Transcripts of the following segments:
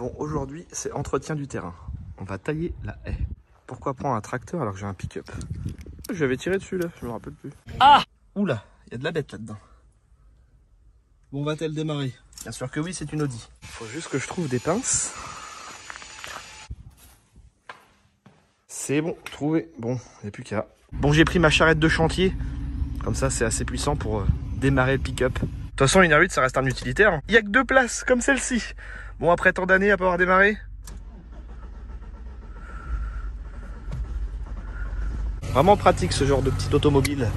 Bon, aujourd'hui, c'est entretien du terrain. On va tailler la haie. Pourquoi prendre un tracteur alors que j'ai un pick-up? Je l'avais tiré dessus là, je me rappelle plus. Ah! Oula, il y a de la bête là-dedans. Bon, va-t-elle démarrer? Bien sûr que oui, c'est une Audi. Faut juste que je trouve des pinces. C'est bon, trouvé. Bon, il n'y a plus qu'à. Bon, j'ai pris ma charrette de chantier. Comme ça, c'est assez puissant pour démarrer le pick-up. De toute façon, une R8, ça reste un utilitaire. Il n'y a que 2 places, comme celle-ci. Bon, après tant d'années à pas avoir démarré. Vraiment pratique ce genre de petite automobile.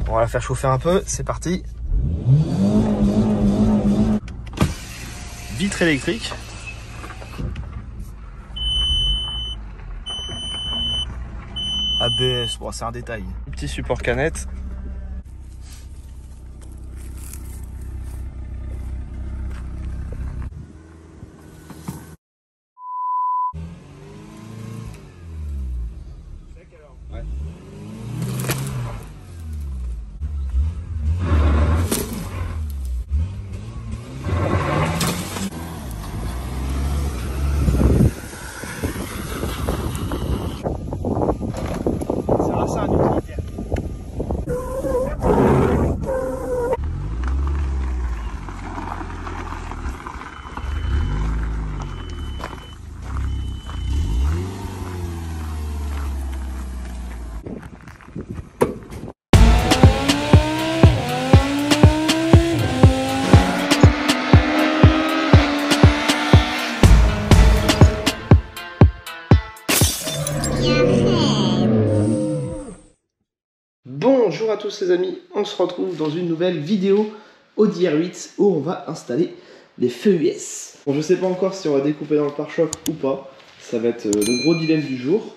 On va la faire chauffer un peu, c'est parti. Vitre électrique. ABS, bon, c'est un détail. Petit support canette. Ouais. Ça, un utilitaire. Bonjour à tous les amis, on se retrouve dans une nouvelle vidéo Audi R8 où on va installer les feux US. Bon, je sais pas encore si on va découper dans le pare-choc ou pas, ça va être le gros dilemme du jour.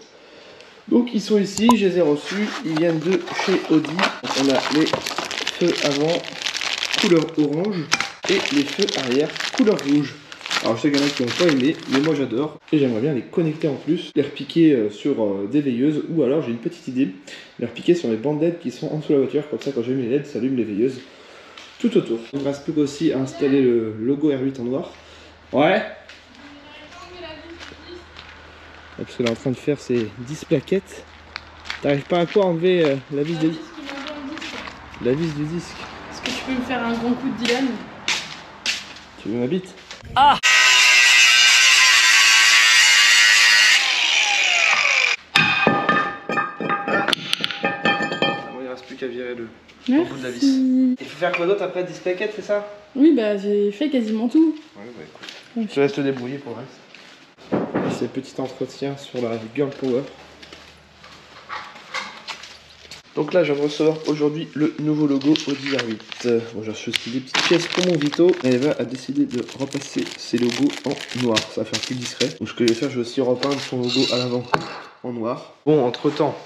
Donc ils sont ici, je les ai reçus, ils viennent de chez Audi. On a les feux avant couleur orange et les feux arrière couleur rouge. Alors je sais qu'il y en a qui n'ont pas aimé, mais moi j'adore. Et j'aimerais bien les connecter en plus, les repiquer sur des veilleuses. Ou alors j'ai une petite idée, les repiquer sur les bandes LED qui sont en dessous de la voiture. Comme ça quand j'allume les LED, ça allume les veilleuses tout autour. Il ne reste plus qu'aussi à installer le logo R8 en noir. Ouais. Parce qu'elle est en train de faire ses 10 plaquettes. T'arrives pas à quoi enlever la vis du disque? Est-ce que tu peux me faire un grand coup de Dylan? Tu veux ma bite? Ah! Bon, il reste plus qu'à virer le Merci. bout de la vis. Il faut faire quoi d'autre après 10 plaquettes, c'est ça? Oui, bah j'ai fait quasiment tout. Ouais, bah écoute. Je te laisse te débrouiller pour le reste. C'est petit entretien sur la Girl Power. Donc là, je viens de recevoir aujourd'hui le nouveau logo Audi R8. Bon, j'ai reçu aussi des petites pièces pour mon Vito. Et Eva a décidé de repasser ses logos en noir. Ça va faire plus discret. Donc ce que je vais faire, je vais aussi repeindre son logo à l'avant en noir. Bon, entre temps,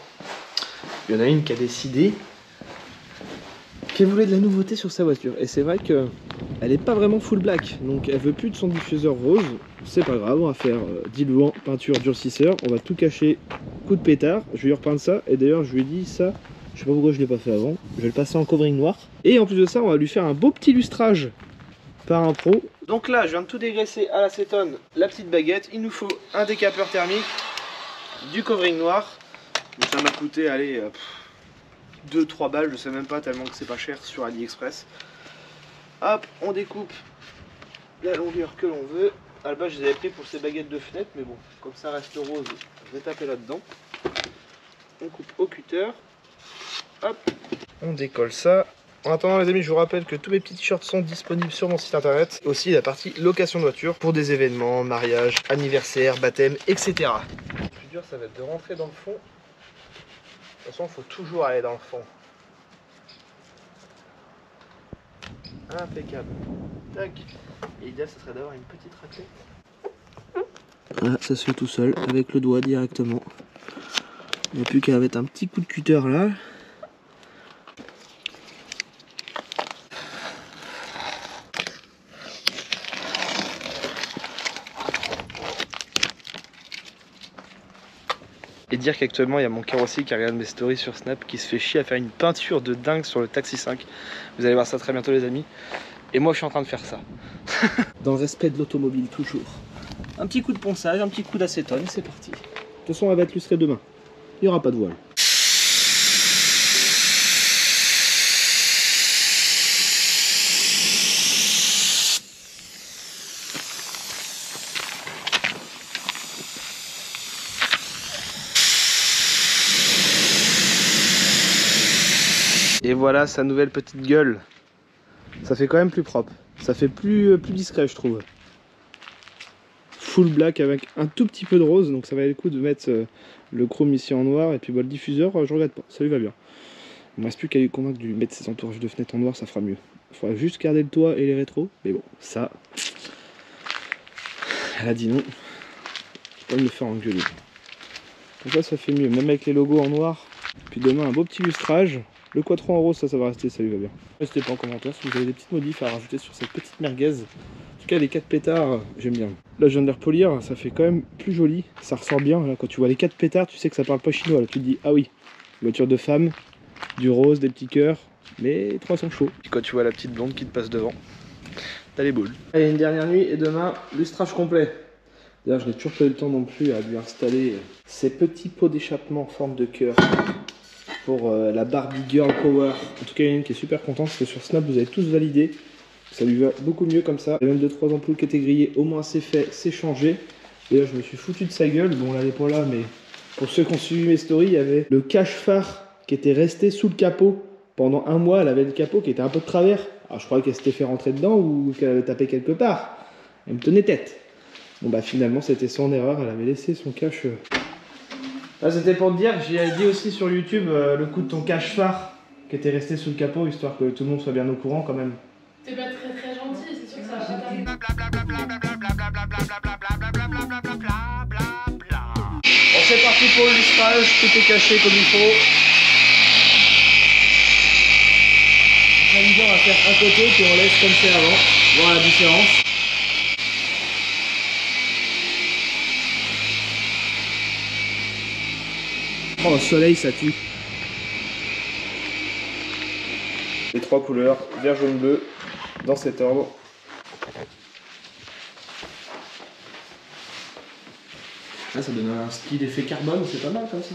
il y en a une qui a décidé qu'elle voulait de la nouveauté sur sa voiture. Et c'est vrai que elle n'est pas vraiment full black. Donc elle veut plus de son diffuseur rose. C'est pas grave, on va faire diluant, peinture, durcisseur. On va tout cacher, coup de pétard. Je vais lui repeindre ça. Et d'ailleurs, je lui ai dit ça. Je sais pas pourquoi je l'ai pas fait avant. Je vais le passer en covering noir. Et en plus de ça, on va lui faire un beau petit lustrage par un pro. Donc là, je viens de tout dégraisser à l'acétone, la petite baguette. Il nous faut un décapeur thermique, du covering noir. Donc ça m'a coûté, allez, 2-3 balles, je sais même pas, tellement que c'est pas cher sur AliExpress. Hop, on découpe la longueur que l'on veut. À la base, je les avais pris pour ces baguettes de fenêtre, mais bon, comme ça reste rose, je vais taper là-dedans. On coupe au cutter. Hop, on décolle ça. En attendant les amis, je vous rappelle que tous mes petits t-shirts sont disponibles sur mon site internet. Aussi la partie location de voiture pour des événements, mariage, anniversaire, baptême, etc. Le plus dur, ça va être de rentrer dans le fond. De toute façon, il faut toujours aller dans le fond. Impeccable. Tac. Et l'idéal, ce serait d'avoir une petite raclette. Voilà, ça se fait tout seul, avec le doigt directement. Il n'y a plus qu'à mettre un petit coup de cutter là. Et dire qu'actuellement il y a mon carrossier qui regarde mes stories sur Snap qui se fait chier à faire une peinture de dingue sur le Taxi 5. Vous allez voir ça très bientôt les amis. Et moi je suis en train de faire ça. Dans le respect de l'automobile toujours. Un petit coup de ponçage, un petit coup d'acétone, c'est parti. De toute façon elle va être lustrée demain. Il n'y aura pas de voile. Et voilà sa nouvelle petite gueule. Ça fait quand même plus propre. Ça fait plus discret je trouve. Full black avec un tout petit peu de rose. Donc ça valait le coup de mettre le chrome ici en noir. Et puis le diffuseur, je regrette pas. Ça lui va bien. Il ne me reste plus qu'à lui convaincre de lui mettre ses entourages de fenêtres en noir, ça fera mieux. Il faudra juste garder le toit et les rétros. Mais bon, ça... Elle a dit non. Je peux pas me faire engueuler. Donc là ça fait mieux. Même avec les logos en noir. Puis demain un beau petit lustrage. Le quattro en rose, ça va rester, ça lui va bien. N'hésitez pas en commentaire si vous avez des petites modifs à rajouter sur cette petite merguez. En tout cas, les 4 pétards, j'aime bien. Là, je viens de les repolir, ça fait quand même plus joli. Ça ressort bien. Là, quand tu vois les 4 pétards, tu sais que ça parle pas chinois. Là, tu te dis, ah oui, voiture de femme, du rose, des petits cœurs, mais 3 sont chauds. Et quand tu vois la petite blonde qui te passe devant, t'as les boules. Allez, une dernière nuit et demain, lustrage complet. D'ailleurs, je n'ai toujours pas eu le temps non plus à lui installer ces petits pots d'échappement en forme de cœur. Pour la Barbie Girl Power. En tout cas, il y en a une qui est super contente parce que sur Snap, vous avez tous validé. Ça lui va beaucoup mieux comme ça. Il y a même 2-3 ampoules qui étaient grillées. Au moins, c'est fait, c'est changé. D'ailleurs, je me suis foutu de sa gueule. Bon, là, elle n'est pas là, mais pour ceux qui ont suivi mes stories, il y avait le cache-phare qui était resté sous le capot. Pendant un mois, elle avait le capot qui était un peu de travers. Alors, je croyais qu'elle s'était fait rentrer dedans ou qu'elle avait tapé quelque part. Elle me tenait tête. Bon, bah, finalement, c'était son erreur. Elle avait laissé son cache. Là c'était pour te dire, j'ai dit aussi sur YouTube le coup de ton cache-phare qui était resté sous le capot, histoire que tout le monde soit bien au courant quand même. T'es pas très gentil, c'est sûr que ça va pas t'arriver. Bon c'est parti pour le lustrage, tout est caché comme il faut. On va faire un côté puis on laisse comme c'est avant, voir la différence. Oh, le soleil, ça tue. Les 3 couleurs, vert, jaune, bleu, dans cet ordre. Là, ça donne un style effet carbone, c'est pas mal comme ça.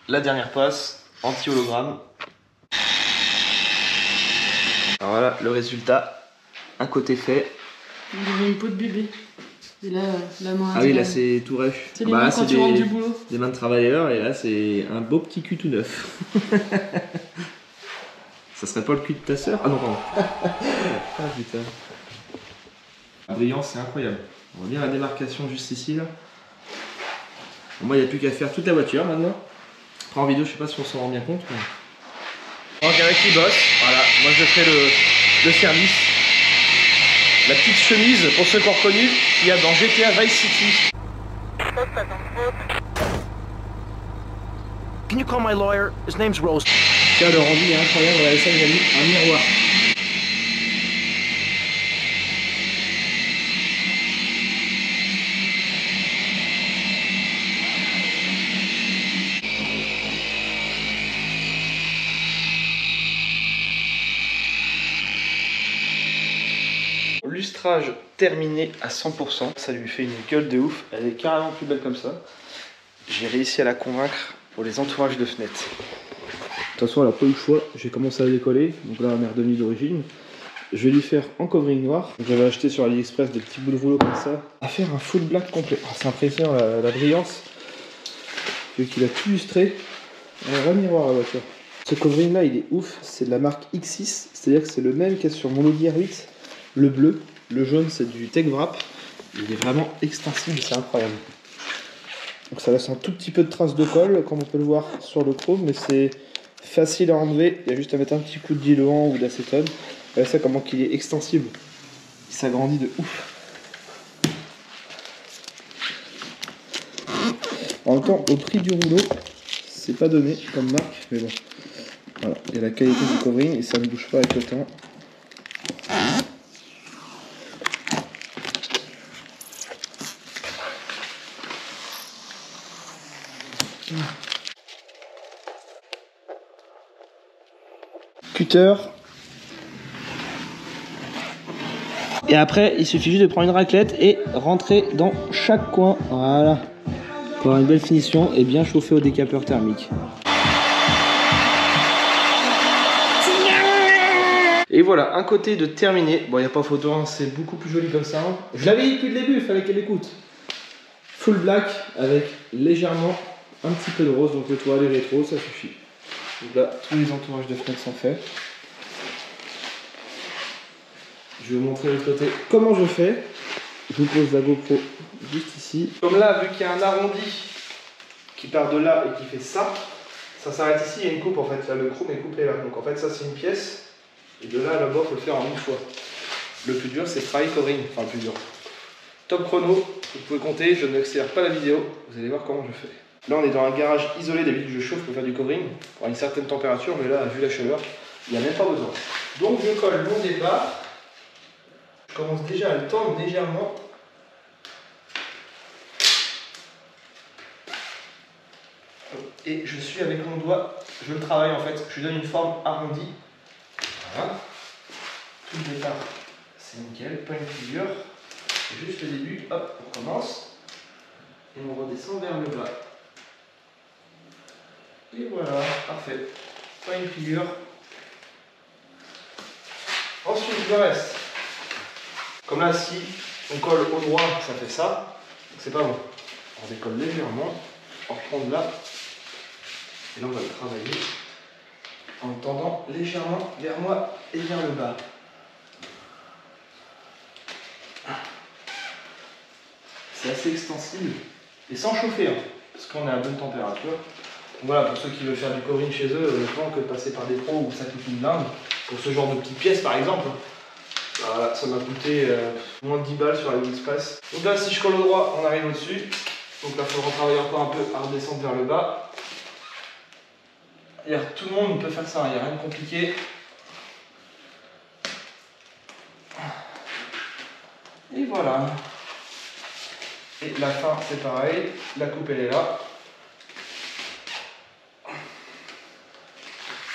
La dernière passe, anti-hologramme. Alors voilà, le résultat. Un côté fait. On dirait une peau de bébé. Et là, la main. Ah oui, là c'est tout rêche. C'est les mains quand tu rentres du boulot. Des mains de travailleurs, et là c'est un beau petit cul tout neuf. Ça serait pas le cul de ta soeur? Ah non, pardon. Ah putain. La brillance, c'est incroyable. On voit bien la démarcation juste ici là. Bon, moi, il n'y a plus qu'à faire toute la voiture maintenant. Après en vidéo, je sais pas si on s'en rend bien compte. Mais... Donc avec les boss, voilà, moi je fais le service. La petite chemise, pour ceux qui ont reconnu, qu'il y a dans GTA Vice City. Can you call my lawyer? His name's Rose. Tiens, le rendu est incroyable, regardez ça les amis, un miroir. Lustrage terminé à 100%, ça lui fait une gueule de ouf, elle est carrément plus belle comme ça. J'ai réussi à la convaincre pour les entourages de fenêtres. De toute façon elle n'a pas eu le choix, j'ai commencé à décoller, donc là on est redevenu d'origine. Je vais lui faire en covering noir, j'avais acheté sur AliExpress des petits bouts de rouleau comme ça, à faire un full black complet. Oh, c'est impressionnant la brillance, vu qu'il a tout lustré. Un vrai miroir la voiture. Ce covering là il est ouf, c'est de la marque X6, c'est-à-dire que c'est le même qu'il y a sur mon Audi R8. Le bleu, le jaune c'est du Tech Wrap. Il est vraiment extensible, c'est incroyable. Donc ça laisse un tout petit peu de traces de colle, comme on peut le voir sur le chrome, mais c'est facile à enlever. Il y a juste à mettre un petit coup de diluant ou d'acétone. Regardez ça comment il est extensible. Il s'agrandit de ouf. En même temps, au prix du rouleau, c'est pas donné comme marque, mais bon. Voilà, il y a la qualité du covering et ça ne bouge pas avec le temps. interrupteur. Et après, il suffit juste de prendre une raclette et rentrer dans chaque coin. Voilà. Pour avoir une belle finition et bien chauffer au décapeur thermique. Et voilà, un côté de terminé. Bon, il n'y a pas photo, hein, c'est beaucoup plus joli comme ça. Hein. Je l'avais dit depuis le début, il fallait qu'elle écoute. Full black avec légèrement un petit peu de rose, donc le toit, les rétros, ça suffit. Donc là, tous les entourages de fenêtres sont faits. Je vais vous montrer de l'autre côté comment je fais. Je vous pose la GoPro juste ici. Comme là, vu qu'il y a un arrondi qui part de là et qui fait ça, ça s'arrête ici, il y a une coupe en fait. Là, le chrome est coupé là. Donc en fait, ça c'est une pièce. Et de là, là-bas, il faut le faire en une fois. Le plus dur, c'est le travail covering. Enfin, le plus dur. Top chrono, vous pouvez compter, je n'accélère pas la vidéo. Vous allez voir comment je fais. Là, on est dans un garage isolé. D'habitude, je chauffe pour faire du covering à une certaine température. Mais là, vu la chaleur, il n'y a même pas besoin. Donc, je colle mon départ. Je commence déjà à le tendre légèrement. Et je suis avec mon doigt, je le travaille en fait. Je lui donne une forme arrondie. Voilà. Tout le départ, c'est nickel, pas une figure. Juste le début, hop, on commence. Et on redescend vers le bas. Et voilà, parfait. Pas une figure. Ensuite, le reste. Comme là, si on colle au droit, ça fait ça. C'est pas bon. On décolle légèrement. On reprend de là. Et là, on va le travailler en le tendant légèrement vers moi et vers le bas. C'est assez extensible et sans chauffer, hein, parce qu'on est à bonne température. Donc voilà, pour ceux qui veulent faire du covering chez eux, honnêtement, que de passer par des pros où ça coûte une blinde, pour ce genre de petites pièces par exemple, voilà, ça m'a coûté moins de 10 balles sur AliExpress. Donc là, si je colle au droit, on arrive au-dessus. Donc là, il faudra travailler encore un peu à redescendre vers le bas. Et tout le monde peut faire ça, il n'y a rien de compliqué. Et voilà. Et la fin, c'est pareil. La coupe, elle est là.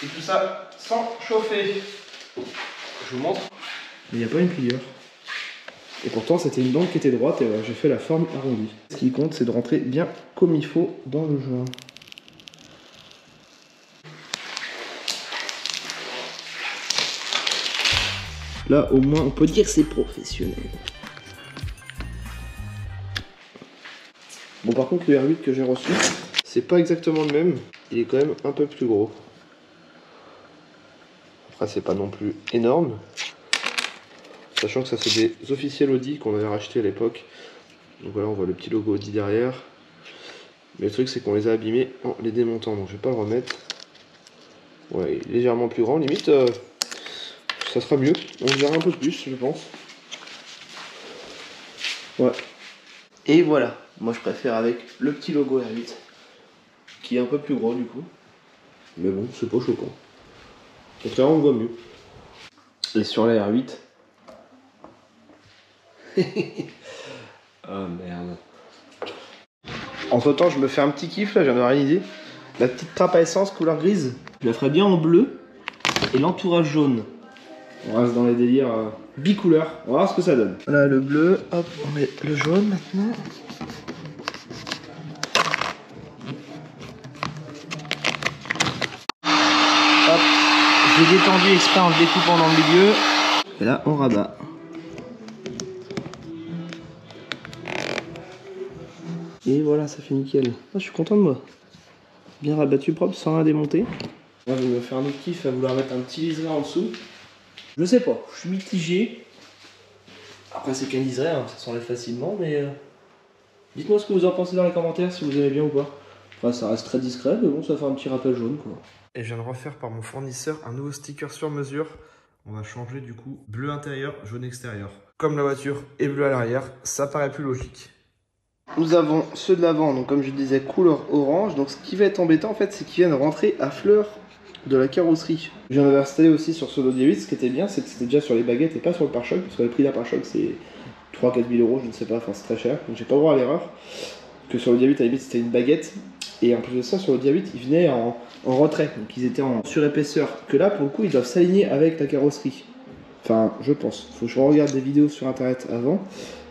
Et tout ça sans chauffer. Je vous montre. Mais il n'y a pas une pliure. Et pourtant, c'était une dent qui était droite et voilà, j'ai fait la forme arrondie. Ce qui compte, c'est de rentrer bien comme il faut dans le joint. Là, au moins, on peut dire que c'est professionnel. Bon, par contre, le R8 que j'ai reçu, c'est pas exactement le même. Il est quand même un peu plus gros. Après, c'est pas non plus énorme. Sachant que ça, c'est des officiels Audi qu'on avait racheté à l'époque. Donc voilà, on voit le petit logo Audi derrière. Mais le truc, c'est qu'on les a abîmés en les démontant. Donc je vais pas le remettre. Ouais, il est légèrement plus grand. Limite, ça sera mieux. On verra un peu plus, je pense. Ouais. Et voilà. Moi, je préfère avec le petit logo R8. Qui est un peu plus gros, du coup. Mais bon, c'est pas choquant. Donc là, on voit mieux. Et sur la R8... oh merde. Entre temps, je me fais un petit kiff là, j'en ai rien idée. La petite trappe à essence couleur grise, je la ferai bien en bleu et l'entourage jaune. On reste dans les délires bicouleurs. On va voir ce que ça donne. Voilà le bleu, hop, on met le jaune maintenant. Hop, je l'ai détendu exprès en le découpant dans le milieu. Et là, on rabat. Et voilà, ça fait nickel. Ah, je suis content de moi. Bien rabattu propre, sans rien démonter. Moi, je vais me faire un autre kiff à vouloir mettre un petit liseré en dessous. Je sais pas, je suis mitigé. Après, c'est qu'un liseré, hein, ça s'enlève facilement, mais... dites-moi ce que vous en pensez dans les commentaires, si vous aimez bien ou pas. Enfin, ça reste très discret, mais bon, ça fait un petit rappel jaune, quoi. Et je viens de refaire par mon fournisseur un nouveau sticker sur mesure. On va changer, du coup, bleu intérieur, jaune extérieur. Comme la voiture est bleu à l'arrière, ça paraît plus logique. Nous avons ceux de l'avant, donc comme je disais, couleur orange. Donc ce qui va être embêtant en fait, c'est qu'ils viennent rentrer à fleur de la carrosserie. J'en avais installé aussi sur ce Audi R8. Ce qui était bien, c'est que c'était déjà sur les baguettes et pas sur le pare-choc, parce que le prix d'un pare-choc c'est 3-4 000 euros, je ne sais pas, enfin c'est très cher, donc j'ai pas le droit à l'erreur. Que sur le Audi R8 à la limite c'était une baguette. Et en plus de ça, sur le Dia 8, ils venaient en retrait, donc ils étaient en surépaisseur. Que là, pour le coup, ils doivent s'aligner avec la carrosserie. Enfin, je pense. Faut que je regarde des vidéos sur internet avant.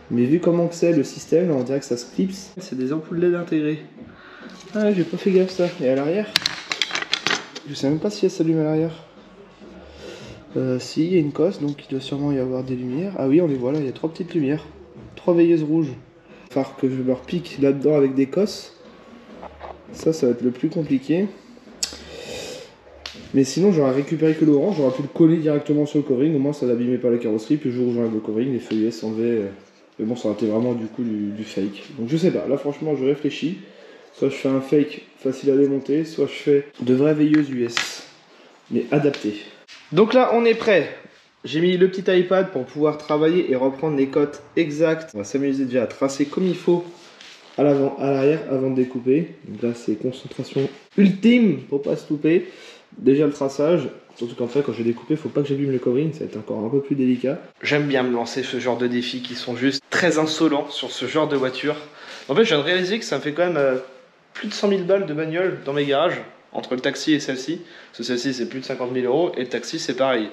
Mais vu comment c'est le système, là, on dirait que ça se clipse. C'est des ampoules LED intégrées. Ah, j'ai pas fait gaffe ça. Et à l'arrière, je sais même pas si elle s'allume à l'arrière. Si, il y a une cosse, donc il doit sûrement y avoir des lumières. Ah oui, on les voit là, il y a 3 petites lumières. 3 veilleuses rouges. Faire que je leur pique là-dedans avec des cosses. Ça va être le plus compliqué. Mais sinon, j'aurais récupéré que l'orange, j'aurais pu le coller directement sur le covering. Au moins, ça n'abîmait pas la carrosserie. Puis le jour où j'enlève le covering, les feuillets s'enlevaient. Mais bon, ça aurait été vraiment du coup du fake. Donc je sais pas, là franchement, je réfléchis. Soit je fais un fake facile à démonter, soit je fais de vraies veilleuses US. Mais adaptées. Donc là, on est prêt. J'ai mis le petit iPad pour pouvoir travailler et reprendre les cotes exactes. On va s'amuser déjà à tracer comme il faut à l'avant, à l'arrière avant de découper. Donc là, c'est concentration ultime pour pas se louper. Déjà le traçage, surtout qu'après quand je vais découper, faut pas que j'abîme le covering, ça va être encore un peu plus délicat. J'aime bien me lancer ce genre de défis qui sont juste très insolents sur ce genre de voiture. En fait, je viens de réaliser que ça me fait quand même plus de 100 000 balles de bagnole dans mes garages, entre le taxi et celle-ci. Parce que celle-ci c'est plus de 50 000 euros et le taxi c'est pareil.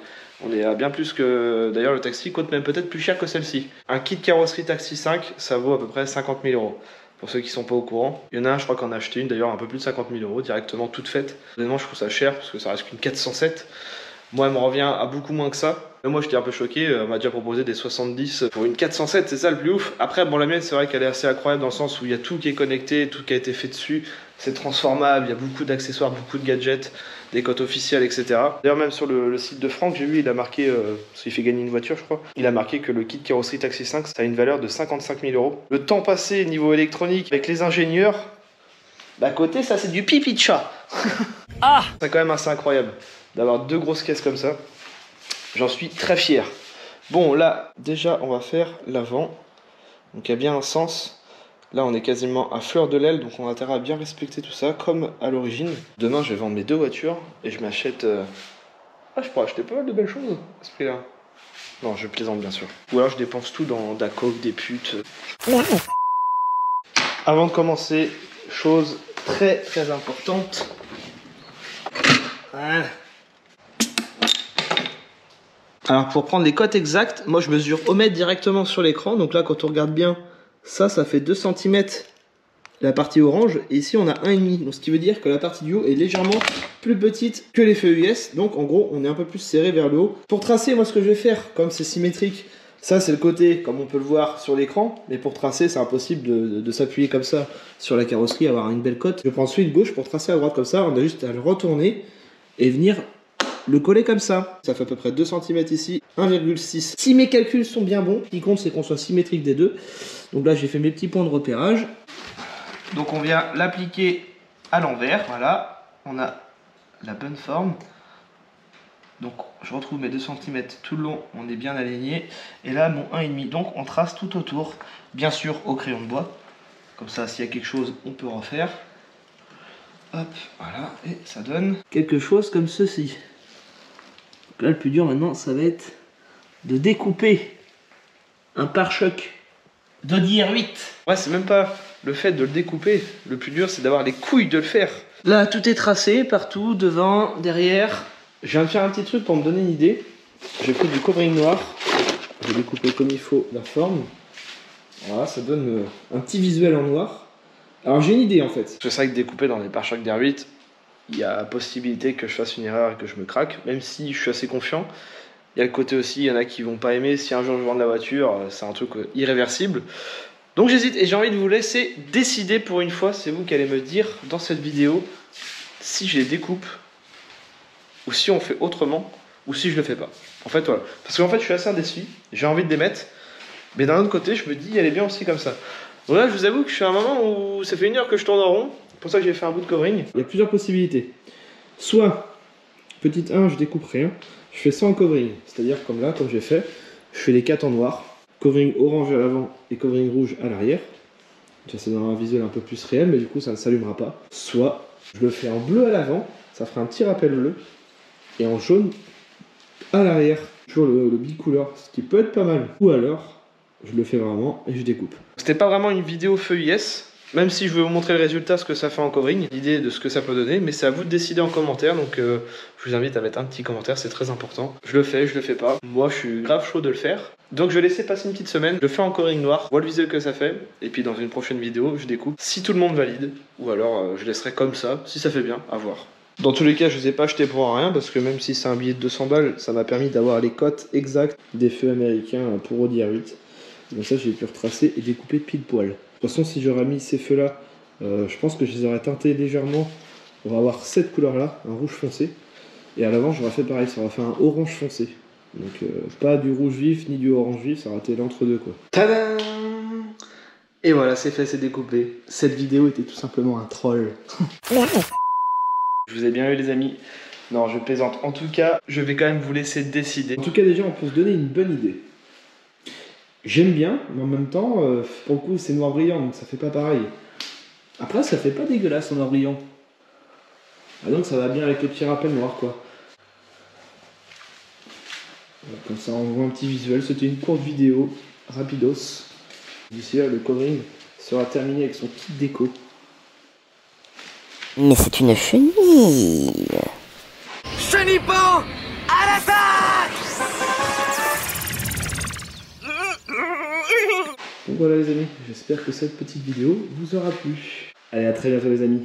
On est à bien plus que... D'ailleurs le taxi coûte même peut-être plus cher que celle-ci. Un kit carrosserie taxi 5, ça vaut à peu près 50 000 euros. Pour ceux qui sont pas au courant, il y en a un, je crois qu'on a acheté une d'ailleurs un peu plus de 50 000 euros directement toute faite. Honnêtement, je trouve ça cher parce que ça reste qu'une 407. Moi, elle me revient à beaucoup moins que ça. Mais moi, j'étais un peu choqué. On m'a déjà proposé des 70 pour une 407, c'est ça le plus ouf. Après, bon, la mienne, c'est vrai qu'elle est assez incroyable dans le sens où il y a tout qui est connecté, tout qui a été fait dessus. C'est transformable, il y a beaucoup d'accessoires, beaucoup de gadgets, des cotes officielles, etc. D'ailleurs, même sur le site de Franck, j'ai vu, il a marqué, parce qu'il fait gagner une voiture, je crois, il a marqué que le kit carrosserie Taxi 5, ça a une valeur de 55 000 euros. Le temps passé niveau électronique avec les ingénieurs, d'à côté, ça c'est du pipi de chat. Ah, c'est quand même assez incroyable d'avoir 2 grosses caisses comme ça. J'en suis très fier. Bon, là, déjà, on va faire l'avant. Donc, il y a bien un sens. Là, on est quasiment à fleur de l'aile, donc on a intérêt à bien respecter tout ça, comme à l'origine. Demain, je vais vendre mes 2 voitures et je m'achète... Ah, je pourrais acheter pas mal de belles choses à ce prix-là. Non, je plaisante, bien sûr. Ou alors, je dépense tout dans de la coke, des putes. Avant de commencer, chose très très importante. Voilà. Alors, pour prendre les cotes exactes, moi, je mesure au mètre directement sur l'écran. Donc là, quand on regarde bien... Ça fait 2 cm la partie orange, et ici on a 1,5. Donc ce qui veut dire que la partie du haut est légèrement plus petite que les feux US. Donc en gros, on est un peu plus serré vers le haut. Pour tracer, moi ce que je vais faire, comme c'est symétrique, ça c'est le côté, comme on peut le voir sur l'écran. Mais pour tracer, c'est impossible de s'appuyer comme ça sur la carrosserie, avoir une belle cote. Je prends celui de gauche pour tracer à droite comme ça. On a juste à le retourner et venir le coller comme ça. Ça fait à peu près 2 cm ici, 1,6. Si mes calculs sont bien bons, ce qui compte c'est qu'on soit symétrique des deux. Donc là j'ai fait mes petits points de repérage. Donc on vient l'appliquer à l'envers, voilà. On a la bonne forme. Donc je retrouve mes 2 cm tout le long, on est bien aligné. Et là mon 1,5. Donc on trace tout autour, bien sûr au crayon de bois. Comme ça s'il y a quelque chose on peut refaire. Hop, voilà, et ça donne quelque chose comme ceci. Donc là le plus dur maintenant ça va être de découper un pare-choc d'Audi R8. Ouais, c'est même pas le fait de le découper. Le plus dur, c'est d'avoir les couilles de le faire. Là, tout est tracé, partout, devant, derrière. Je viens de faire un petit truc pour me donner une idée. J'ai pris du covering noir. J'ai découpé comme il faut la forme. Voilà, ça donne un petit visuel en noir. Alors, j'ai une idée, en fait. C'est vrai que découper dans des pare-chocs d'R8, il y a la possibilité que je fasse une erreur et que je me craque. Même si je suis assez confiant. Il y a le côté aussi, il y en a qui vont pas aimer. Si un jour je vends de la voiture, c'est un truc irréversible. Donc j'hésite et j'ai envie de vous laisser décider pour une fois. C'est vous qui allez me dire dans cette vidéo si je les découpe ou si on fait autrement ou si je le fais pas. En fait, voilà. Parce qu'en fait, je suis assez indécis. J'ai envie de les mettre. Mais d'un autre côté, je me dis, elle est bien aussi comme ça. Donc là, je vous avoue que je suis à un moment où ça fait 1 heure que je tourne en rond. C'est pour ça que j'ai fait un bout de covering. Il y a plusieurs possibilités. Soit, petite 1, je découpe rien. Je fais sans covering, c'est-à-dire comme là, comme j'ai fait, je fais les 4 en noir, covering orange à l'avant et covering rouge à l'arrière. Ça donne un visuel un peu plus réel, mais du coup ça ne s'allumera pas. Soit je le fais en bleu à l'avant, ça fera un petit rappel bleu, et en jaune à l'arrière, toujours le bicolore, ce qui peut être pas mal. Ou alors, je le fais vraiment et je découpe. C'était pas vraiment une vidéo feu IS, Même si je veux vous montrer le résultat, ce que ça fait en covering, l'idée de ce que ça peut donner, mais c'est à vous de décider en commentaire, donc je vous invite à mettre un petit commentaire, c'est très important. Je le fais, je le fais pas. Moi, je suis grave chaud de le faire. Donc je vais laisser passer une petite semaine, je le fais en covering noir, vois le visuel que ça fait, et puis dans une prochaine vidéo, je découpe si tout le monde valide, ou alors je laisserai comme ça, si ça fait bien, à voir. Dans tous les cas, je ne les ai pas achetés pour rien, parce que même si c'est un billet de 200 balles, ça m'a permis d'avoir les cotes exactes des feux américains pour Audi R8. Donc ça, j'ai pu retracer et découper pile poil. De toute façon, si j'aurais mis ces feux-là, je pense que je les aurais teintés légèrement. On va avoir cette couleur-là, un rouge foncé. Et à l'avant, j'aurais fait pareil, ça aurait fait un orange foncé. Donc pas du rouge vif ni du orange vif, ça aurait été l'entre-deux quoi. Tadam! Et voilà, c'est fait, c'est découpé. Cette vidéo était tout simplement un troll. Je vous ai bien eu les amis. Non, je plaisante. En tout cas, je vais quand même vous laisser décider. En tout cas, déjà, on peut se donner une bonne idée. J'aime bien, mais en même temps, pour le coup, c'est noir brillant, donc ça fait pas pareil. Après, ça fait pas dégueulasse en noir brillant. Ah donc ça va bien avec le petit rappel noir, quoi. Voilà, comme ça, on voit un petit visuel. C'était une courte vidéo, rapidos. D'ici là, le covering sera terminé avec son kit déco. Mais c'est une chenille. Chenipan à l'attaque! Donc voilà les amis, j'espère que cette petite vidéo vous aura plu. Allez, à très bientôt les amis.